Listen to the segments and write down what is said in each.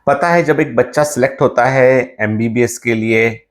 पता है, जब एक बच्चा सिलेक्ट होता है एमबीबीएस के लिए,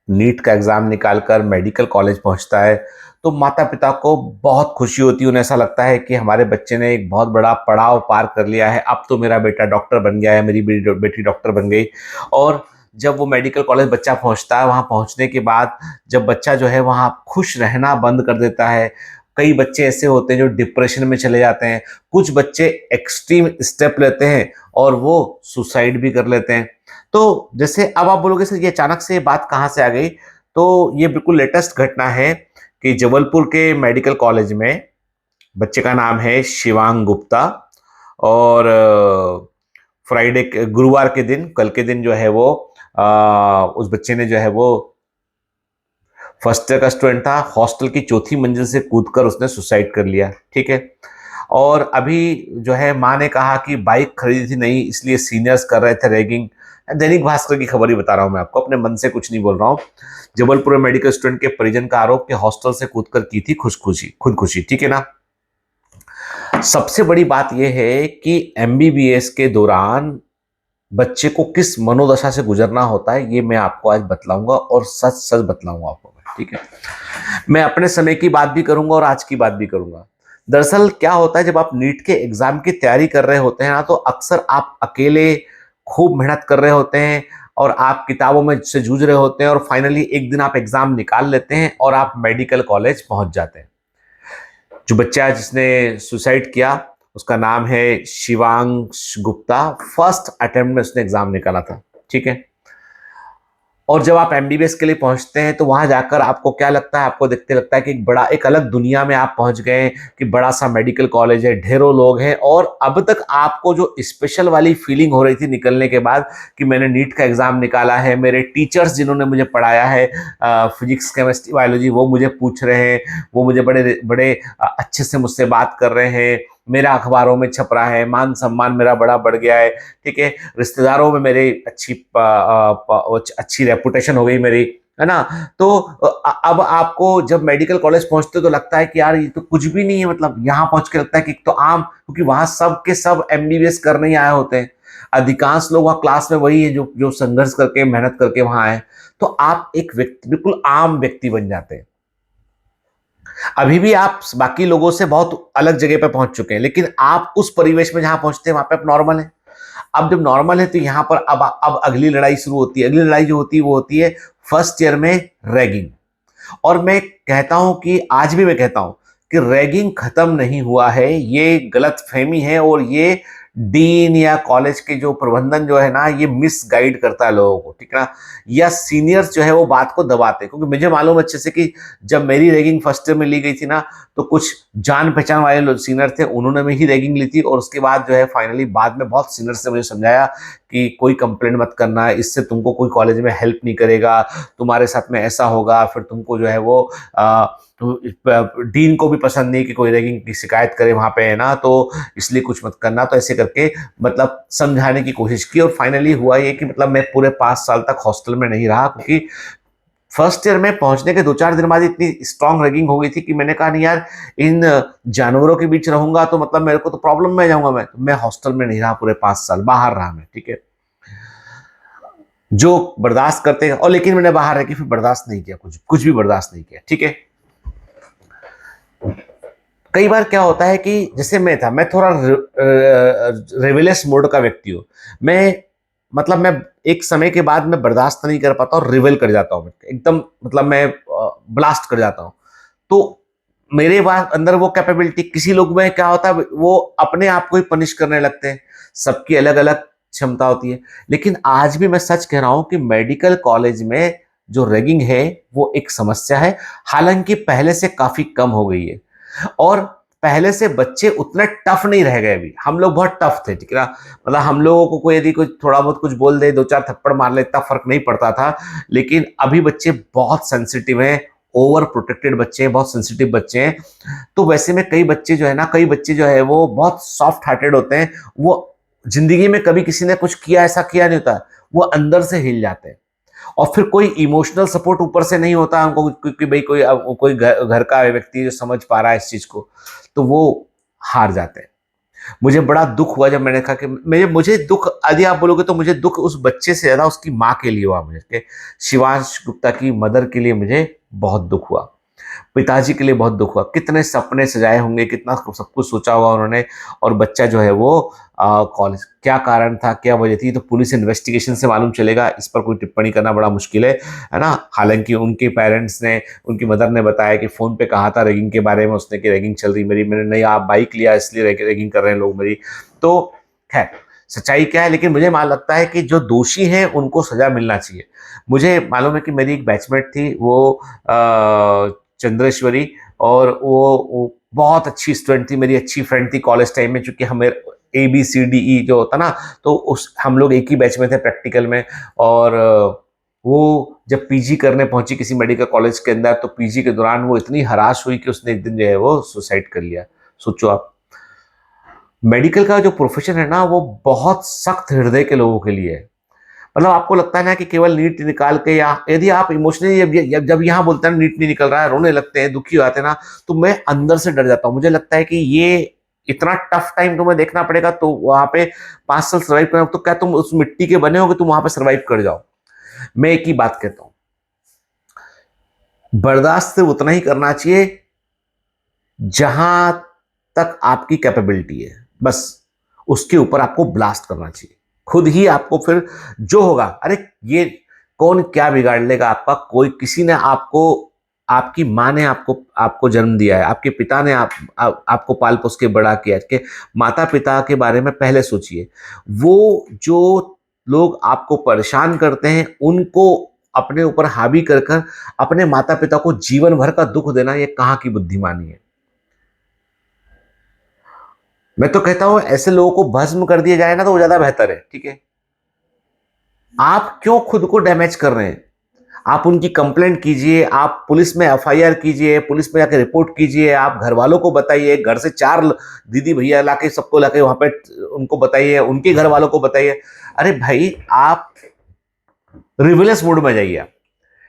नीट का एग्जाम निकालकर मेडिकल कॉलेज पहुंचता है, तो माता पिता को बहुत खुशी होती है। उन्हें ऐसा लगता है कि हमारे बच्चे ने एक बहुत बड़ा पड़ाव पार कर लिया है, अब तो मेरा बेटा डॉक्टर बन गया है, मेरी बेटी डॉक्टर बन गई। और जब वो मेडिकल कॉलेज बच्चा पहुंचता है, वहां पहुंचने के बाद जब बच्चा जो है वहां खुश रहना बंद कर देता है। कई बच्चे ऐसे होते हैं जो डिप्रेशन में चले जाते हैं, कुछ बच्चे एक्सट्रीम स्टेप लेते हैं और वो सुसाइड भी कर लेते हैं। तो जैसे अब आप बोलोगे सर ये अचानक से ये बात कहाँ से आ गई, तो ये बिल्कुल लेटेस्ट घटना है कि जबलपुर के मेडिकल कॉलेज में बच्चे का नाम है शिवांग गुप्ता। और फ्राइडे गुरुवार के दिन, कल के दिन जो है वो उस बच्चे ने जो है वो फर्स्ट ईयर का स्टूडेंट था, हॉस्टल की चौथी मंजिल से कूदकर उसने सुसाइड कर लिया। ठीक है। और अभी जो है माँ ने कहा कि बाइक खरीदी थी नहीं, इसलिए सीनियर्स कर रहे थे रैगिंग। दैनिक भास्कर की खबर ही बता रहा हूं मैं आपको, अपने मन से कुछ नहीं बोल रहा हूं। जबलपुर में मेडिकल स्टूडेंट के परिजन का आरोप कि हॉस्टल से कूदकर की थी खुदकुशी। ठीक है ना। सबसे बड़ी बात यह है कि एमबीबीएस के दौरान बच्चे को किस मनोदशा से गुजरना होता है, ये मैं आपको आज बतलाऊंगा और सच सच बतलाऊंगा आपको मैं। ठीक है। मैं अपने समय की बात भी करूंगा और आज की बात भी करूंगा। दरअसल क्या होता है, जब आप नीट के एग्जाम की तैयारी कर रहे होते हैं ना, तो अक्सर आप अकेले खूब मेहनत कर रहे होते हैं और आप किताबों में से जूझ रहे होते हैं और फाइनली एक दिन आप एग्जाम निकाल लेते हैं और आप मेडिकल कॉलेज पहुंच जाते हैं। जो बच्चा जिसने सुसाइड किया उसका नाम है शिवांग गुप्ता। फर्स्ट अटेम्प्ट में उसने एग्जाम निकाला था। ठीक है। और जब आप एमबीबीएस के लिए पहुंचते हैं तो वहां जाकर आपको क्या लगता है, आपको देखते लगता है कि एक अलग दुनिया में आप पहुंच गए, कि बड़ा सा मेडिकल कॉलेज है, ढेरों लोग हैं। और अब तक आपको जो स्पेशल वाली फीलिंग हो रही थी निकलने के बाद कि मैंने नीट का एग्जाम निकाला है, मेरे टीचर्स जिन्होंने मुझे पढ़ाया है फिजिक्स केमिस्ट्री बायोलॉजी, वो मुझे पूछ रहे हैं, वो मुझे बड़े बड़े अच्छे से मुझसे बात कर रहे हैं, मेरा अखबारों में छप रहा है, मान सम्मान मेरा बड़ा बढ़ गया है। ठीक है। रिश्तेदारों में मेरी अच्छी रेपुटेशन हो गई मेरी, है ना। तो अब आपको जब मेडिकल कॉलेज पहुंचते हो तो लगता है कि यार ये तो कुछ भी नहीं है। मतलब यहाँ पहुंच के लगता है कि तो आम, क्योंकि वहां सब के सब एमबीबीएस करने ही आए होते हैं। अधिकांश लोग वहां क्लास में वही है जो जो संघर्ष करके मेहनत करके वहां आए। तो आप एक व्यक्ति, बिल्कुल आम व्यक्ति बन जाते हैं। अभी भी आप बाकी लोगों से बहुत अलग जगह पे पहुंच चुके हैं, लेकिन आप उस परिवेश में जहां पहुंचते हैं वहां पे आप नॉर्मल है। अब जब नॉर्मल है तो यहाँ पर अब अगली लड़ाई शुरू होती है। अगली लड़ाई जो होती है वो होती है फर्स्ट ईयर में रैगिंग। और मैं कहता हूं कि आज भी मैं कहता हूं कि रैगिंग खत्म नहीं हुआ है, ये गलत फहमी है। और ये डीन या कॉलेज के जो प्रबंधन जो है ना, ये मिस गाइड करता है लोगों को। ठीक है ना। या सीनियर्स जो है वो बात को दबाते हैं, क्योंकि मुझे मालूम अच्छे से कि जब मेरी रैगिंग फर्स्ट ईयर में ली गई थी ना, तो कुछ जान पहचान वाले लोग सीनियर थे, उन्होंने भी ही रैगिंग ली थी। और उसके बाद जो है फाइनली बाद में बहुत सीनियर्स ने मुझे समझाया कि कोई कंप्लेंट मत करना, इससे तुमको कोई कॉलेज में हेल्प नहीं करेगा, तुम्हारे साथ में ऐसा होगा, फिर तुमको जो है वो तो डीन को भी पसंद नहीं कि कोई रैगिंग की शिकायत करे वहां पे, है ना, तो इसलिए कुछ मत करना। तो ऐसे करके मतलब समझाने की कोशिश की। और फाइनली हुआ ये कि मतलब मैं पूरे 5 साल तक हॉस्टल में नहीं रहा, क्योंकि फर्स्ट ईयर में पहुंचने के 2-4 दिन बाद इतनी स्ट्रांग रैगिंग हो गई थी कि मैंने कहा नहीं यार, इन जानवरों के बीच रहूंगा तो मतलब मेरे को तो प्रॉब्लम में जाऊंगा। मैं हॉस्टल में नहीं रहा, पूरे 5 साल बाहर रहा मैं। ठीक है। जो बर्दाश्त करते हैं, और लेकिन मैंने बाहर रह के फिर बर्दाश्त नहीं किया, कुछ कुछ भी बर्दाश्त नहीं किया। ठीक है। कई बार क्या होता है कि जैसे मैं थोड़ा रेविलियस मोड का व्यक्ति हूँ। मैं मतलब मैं एक समय के बाद मैं बर्दाश्त नहीं कर पाता और रिवेल कर जाता हूँ एकदम, मतलब मैं ब्लास्ट कर जाता हूँ। तो मेरे पास अंदर वो कैपेबिलिटी, किसी लोग में क्या होता है वो अपने आप को ही पनिश करने लगते हैं। सबकी अलग अलग क्षमता होती है। लेकिन आज भी मैं सच कह रहा हूं कि मेडिकल कॉलेज में जो रैगिंग है वो एक समस्या है। हालांकि पहले से काफी कम हो गई है। और पहले से बच्चे उतने टफ नहीं रह गए। अभी हम लोग बहुत टफ थे। ठीक है ना। मतलब हम लोगों को कोई यदि कुछ थोड़ा बहुत कुछ बोल दे, 2-4 थप्पड़ मार ले, इतना फर्क नहीं पड़ता था। लेकिन अभी बच्चे बहुत सेंसिटिव हैं, ओवर प्रोटेक्टेड बच्चे हैं, बहुत सेंसिटिव बच्चे हैं। तो वैसे में कई बच्चे जो है वो बहुत सॉफ्ट हार्टेड होते हैं। वो जिंदगी में कभी किसी ने कुछ किया, ऐसा किया नहीं होता, वो अंदर से हिल जाते हैं। और फिर कोई इमोशनल सपोर्ट ऊपर से नहीं होता हमको, क्योंकि भाई कोई घर का व्यक्ति जो समझ पा रहा है इस चीज को, तो वो हार जाते हैं। मुझे बड़ा दुख हुआ जब मैंने कहा कि मुझे दुख, यदि आप बोलोगे तो मुझे दुख उस बच्चे से ज्यादा उसकी माँ के लिए हुआ, मुझे कि शिवांश गुप्ता की मदर के लिए मुझे बहुत दुख हुआ, पिताजी के लिए बहुत दुख हुआ। कितने सपने सजाए होंगे, कितना सब कुछ सोचा होगा उन्होंने, और बच्चा जो है वो कॉलेज, क्या कारण था, क्या वजह थी, तो पुलिस इन्वेस्टिगेशन से मालूम चलेगा। इस पर कोई टिप्पणी करना बड़ा मुश्किल है ना। हालांकि उनके पेरेंट्स ने, उनकी मदर ने बताया कि फोन पे कहा था रैगिंग के बारे में उसने, कि रैगिंग चल रही मेरी, मैंने नहीं आप बाइक लिया इसलिए रैगिंग कर रहे हैं लोग मेरी। तो खैर सच्चाई क्या है, लेकिन मुझे मान लगता है कि जो दोषी हैं उनको सजा मिलना चाहिए। मुझे मालूम है कि मेरी एक बैचमेट थी, वो चंद्रेश्वरी, और वो बहुत अच्छी स्टूडेंट थी, मेरी अच्छी फ्रेंड थी कॉलेज टाइम में, चूंकि हमें ABCDE जो होता ना, तो उस हम लोग एक ही बैच में थे प्रैक्टिकल में। और वो जब पीजी करने पहुंची किसी मेडिकल कॉलेज के अंदर, तो पीजी के दौरान वो इतनी हराश हुई कि उसने एक दिन जो है वो सुसाइड कर लिया। सोचो आप, मेडिकल का जो प्रोफेशन है ना, वो बहुत सख्त हृदय के लोगों के लिए है। मतलब आपको लगता है ना कि केवल नीट निकाल के, या यदि आप इमोशनली जब यहाँ बोलते हैं नीट नहीं निकल रहा है, रोने लगते हैं, दुखी हो जाते हैं ना, तो मैं अंदर से डर जाता हूँ। मुझे लगता है कि ये इतना टफ टाइम तुम्हें देखना पड़ेगा, तो वहां पे 5 साल सर्वाइव करना, तो क्या तुम उस मिट्टी के बने हो कि तुम वहां पे सर्वाइव कर जाओ? मैं एक ही बात कहता हूँ, बर्दाश्त से उतना ही करना चाहिए जहां तक आपकी कैपेबिलिटी है, बस उसके ऊपर आपको ब्लास्ट करना चाहिए। खुद ही आपको फिर जो होगा, अरे ये कौन क्या बिगाड़ लेगा आपका, कोई किसी ने आपको, आपकी माँ ने आपको आपको जन्म दिया है, आपके पिता ने आपको पाल पोस के बड़ा किया है, के माता पिता के बारे में पहले सोचिए। वो जो लोग आपको परेशान करते हैं, उनको अपने ऊपर हावी कर कर अपने माता पिता को जीवन भर का दुख देना, ये कहाँ की बुद्धिमानी है? मैं तो कहता हूं ऐसे लोगों को भस्म कर दिया जाए ना, तो वो ज्यादा बेहतर है। ठीक है, आप क्यों खुद को डैमेज कर रहे हैं? आप उनकी कंप्लेंट कीजिए, आप पुलिस में FIR कीजिए, पुलिस में जाके रिपोर्ट कीजिए, आप घर वालों को बताइए, घर से 4 दीदी भैया लाके सबको लाके वहां पे उनको बताइए, उनके घर वालों को बताइए। अरे भाई, आप रिविलस मूड में जाइए आप।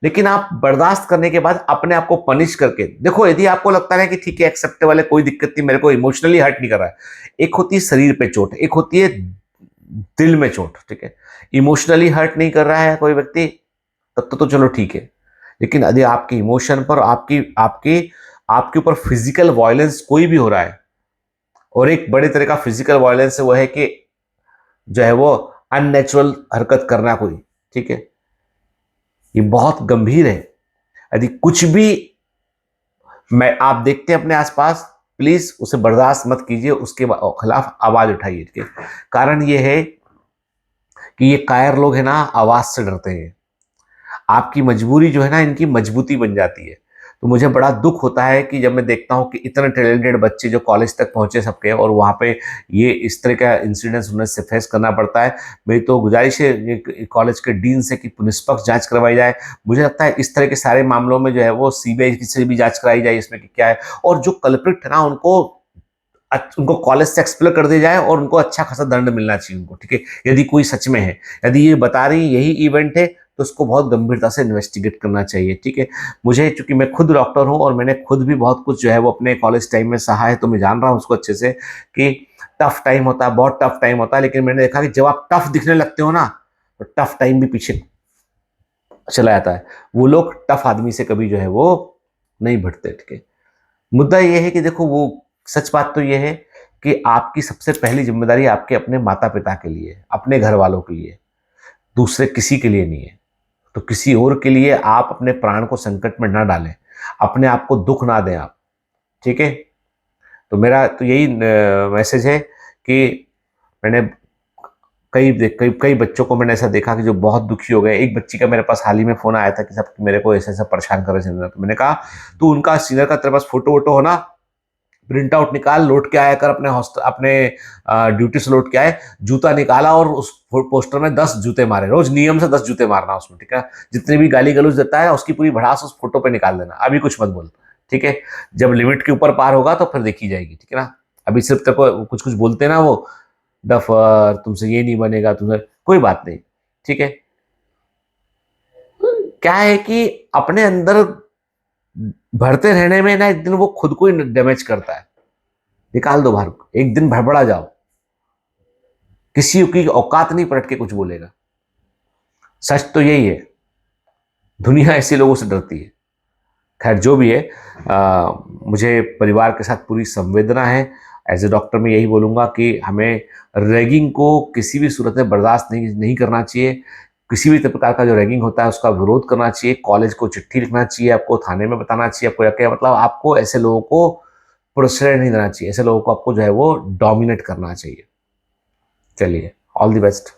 लेकिन आप बर्दाश्त करने के बाद अपने आप को पनिश करके देखो, यदि आपको लगता है कि ठीक है एक्सेप्टेबल है, कोई दिक्कत नहीं, मेरे को इमोशनली हर्ट नहीं कर रहा है। एक होती है शरीर पे चोट, एक होती है दिल में चोट। ठीक है, इमोशनली हर्ट नहीं कर रहा है कोई व्यक्ति, तब तो चलो ठीक है। लेकिन यदि आपकी इमोशन पर, आपकी आपकी आपके ऊपर फिजिकल वायलेंस कोई भी हो रहा है, और एक बड़े तरह का फिजिकल वायलेंस है वो है कि जो है वो अननेचुरल हरकत करना कोई, ठीक है, ये बहुत गंभीर है। यदि कुछ भी मैं आप देखते हैं अपने आसपास, प्लीज उसे बर्दाश्त मत कीजिए, उसके खिलाफ आवाज उठाइए। ठीक है, कारण ये है कि ये कायर लोग है ना, आवाज से डरते हैं। आपकी मजबूरी जो है ना, इनकी मजबूती बन जाती है। तो मुझे बड़ा दुख होता है कि जब मैं देखता हूँ कि इतने टैलेंटेड बच्चे जो कॉलेज तक पहुंचे सबके, और वहाँ पे ये इस तरह का इंसिडेंट्स उन्हें से फेस करना पड़ता है। मेरी तो गुजारिश है कॉलेज के डीन से कि निष्पक्ष जांच करवाई जाए। मुझे लगता है इस तरह के सारे मामलों में जो है वो CBI से भी जांच कराई जाए इसमें कि क्या है, और जो कल्प्रिट है ना, उनको कॉलेज से एक्सपेल कर दिया जाए, और उनको अच्छा खासा दंड मिलना चाहिए उनको। ठीक है, यदि कोई सच में है, यदि ये बता रही यही इवेंट है, तो उसको बहुत गंभीरता से इन्वेस्टिगेट करना चाहिए। ठीक है, मुझे, चूंकि मैं खुद डॉक्टर हूं और मैंने खुद भी बहुत कुछ जो है वो अपने कॉलेज टाइम में सहा है, तो मैं जान रहा हूं उसको अच्छे से कि टफ टाइम होता है, बहुत टफ टाइम होता है। लेकिन मैंने देखा कि जब आप टफ दिखने लगते हो ना, तो टफ टाइम भी पीछे चला जाता है। वो लोग टफ आदमी से कभी जो है वो नहीं भिड़ते। ठीक है, मुद्दा ये है कि देखो, वो सच बात तो ये है कि आपकी सबसे पहली जिम्मेदारी आपके अपने माता पिता के लिए, अपने घर वालों के लिए, दूसरे किसी के लिए नहीं है। तो किसी और के लिए आप अपने प्राण को संकट में ना डालें, अपने आप को दुख ना दें आप। ठीक है, तो मेरा तो यही मैसेज है कि मैंने कई कई बच्चों को मैंने ऐसा देखा कि जो बहुत दुखी हो गए। एक बच्ची का मेरे पास हाल ही में फोन आया था कि सब मेरे को ऐसा ऐसा परेशान कर रहे हैं। तो मैंने कहा, तू उनका सीनियर का तेरे पास फोटो वोटो हो ना, प्रिंट आउट निकाल, लौट के आया कर अपने हॉस्टल, अपने ड्यूटी से लौट के आए, जूता निकाला और उस पोस्टर में 10 जूते मारे, रोज नियम से 10 जूते मारना उसमें। ठीक है, जितनी भी गाली गलौज देता है उसकी पूरी भड़ास उस फोटो पे निकाल देना, अभी कुछ मत बोल। ठीक है, जब लिमिट के ऊपर पार होगा तो फिर देखी जाएगी। ठीक है ना, अभी सिर्फ तेरे को कुछ कुछ बोलते ना वो, डफर, तुमसे ये नहीं बनेगा, तुमसे कोई बात नहीं। ठीक है, क्या है कि अपने अंदर भरते रहने में ना, एक दिन वो खुद को ही डैमेज करता है। निकाल दो बाहर, एक दिन भड़बड़ा जाओ, किसी की औकात नहीं पलट के कुछ बोलेगा। सच तो यही है, दुनिया ऐसे लोगों से डरती है। खैर जो भी है, मुझे परिवार के साथ पूरी संवेदना है। एज ए डॉक्टर मैं यही बोलूँगा कि हमें रैगिंग को किसी भी सूरत में बर्दाश्त नहीं नहीं करना चाहिए। किसी भी प्रकार का जो रैगिंग होता है उसका विरोध करना चाहिए, कॉलेज को चिट्ठी लिखना चाहिए, आपको थाने में बताना चाहिए, आपको क्या मतलब आपको ऐसे लोगों को प्रोत्साहन नहीं देना चाहिए, ऐसे लोगों को आपको जो है वो डोमिनेट करना चाहिए। चलिए, ऑल द बेस्ट।